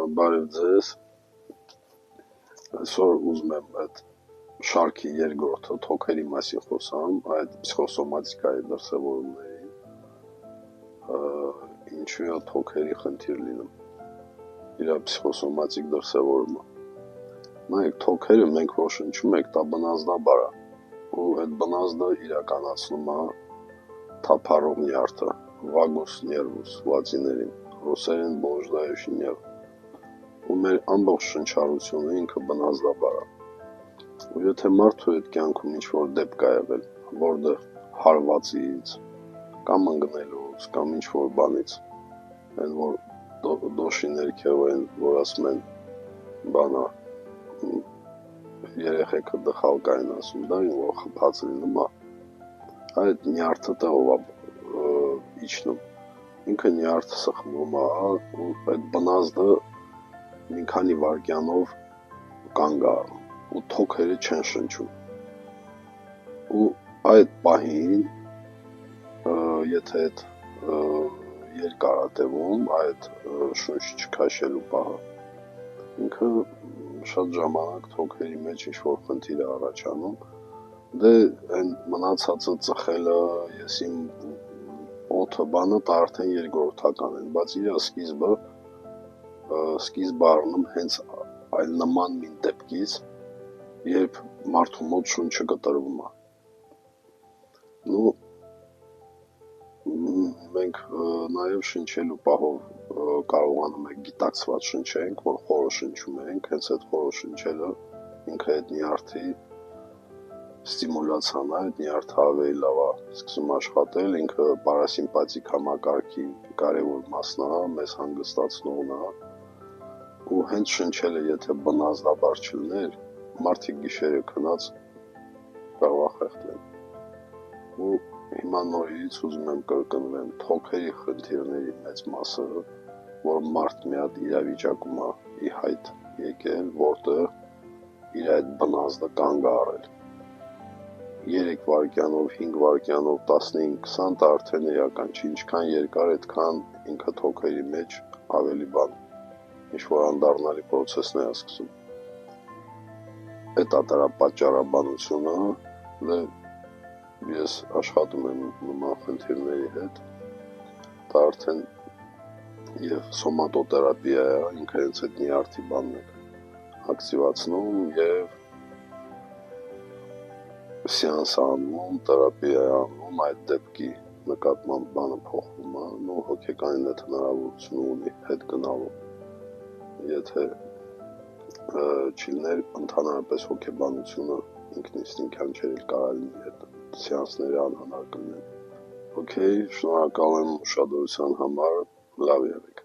Բարև ձեզ, այսօր ուզում եմ այդ շարքի երկրորդը թոքերի մասին խոսամ, այդ պսիխոսոմատիկայի դրսևորումներին, ինչու է թոքերի խնդիր լինում, իր պսիխոսոմատիկ դրսևորումը։ Նայեք, թոքերը մենք որ շնչում ենք, դա բնազդաբար է, ու այդ բնազդը իրականացնում է թափառող նյարդը, վագուս ներվուս, լատիներեն, ռուսերեն բոժդայոշի ներվ, ու մեր ամբողջ շնչառությունը ինքը բնազդաբար է։ Ու եթե մարդու այդ կյանքում ինչ-որ դեպք է եղել, որտեղ հարվածից, կամ ընկնելուց, կամ ինչ-որ բանից, այն որ դոշի ներքև են, որ ասում են բանա, երեխեքը դխալ կային ասում, դա ինչ որ խփած լինում է, այդ նյարդը տեղով է իջնում, ինքը նյարդը սխմում է, ու այդ բնազդը մի քանի վայրկյանով կանգ է առնում, ու թոքերը չեն շնչում։ Ու այդ պահին, եթե այդ երկար է տևում, այդ շունչ չքաշելու պահը, ինքը շատ ժամանակ թոքերի մեջ ինչ-որ խնդիր է առաջանում, դե այն մնացածը ծխելը, ես իմ օդը բանը, դա արդեն երկրորդական են, բայց իր սկիզբը առնում հենց այլ նման մի դեպքից, երբ մարդու մոտ շունչը կտրվում է։ Նու մենք նաև շնչելու պահով կարողանում ենք գիտակցված շնչենք, որ խորը շնչում ենք, հենց այդ խորը շնչելը ինքը այդ նյարդի ստիմուլացիան է, այդ նյարդը ավելի լավ է սկսում աշխատել, ինքը պարասիմպաթիկ համակարգի կարևոր մասն է, մեզ հանգստացնողն է, ու հենց շնչելը եթե բնազդաբար չլներ, մարդիկ գիշերը քնած կարող է խեղդվեն։ Ու հիմա նորից ուզում եմ կրկնվեմ, թոքերի խնդիրների մեծ մասը, որ մարդ մի հատ իրավիճակում է ի հայտ եկել, որտեղ իր այդ բնազդը կանգ է առել։ 3 վայրկյանով, 5 վայրկյանով, 15, 20 դա արդեն իրական չի, ինչքան երկար, այդքան ինքը թոքերի մեջ ավելի բան, ինչ-որ անդառնալի պրոցեսն է սկսում։ Այդ է դրա պատճառաբանությունը, դե ես աշխատում եմ նման խնդիրների հետ, դա արդեն եւ սոմատոթերապիա է, ինքը հենց այդ նյարդի բանն է ակտիվացնում եւ սեանս անում, թերապիա անում, այդ դեպքի նկատմամբ բանը փոխվում է, ու հոգեկանին այդ հնարավորությունը ունի հետ գնալու։ Եթե չիլներ ընդհանրապես հոգեբանությունը ինքնին չէր կարա լինի այդ սեանսները անհնար կլինեն։ Okay, շնորհակալ եմ ուշադրության համար, լավ եղեք։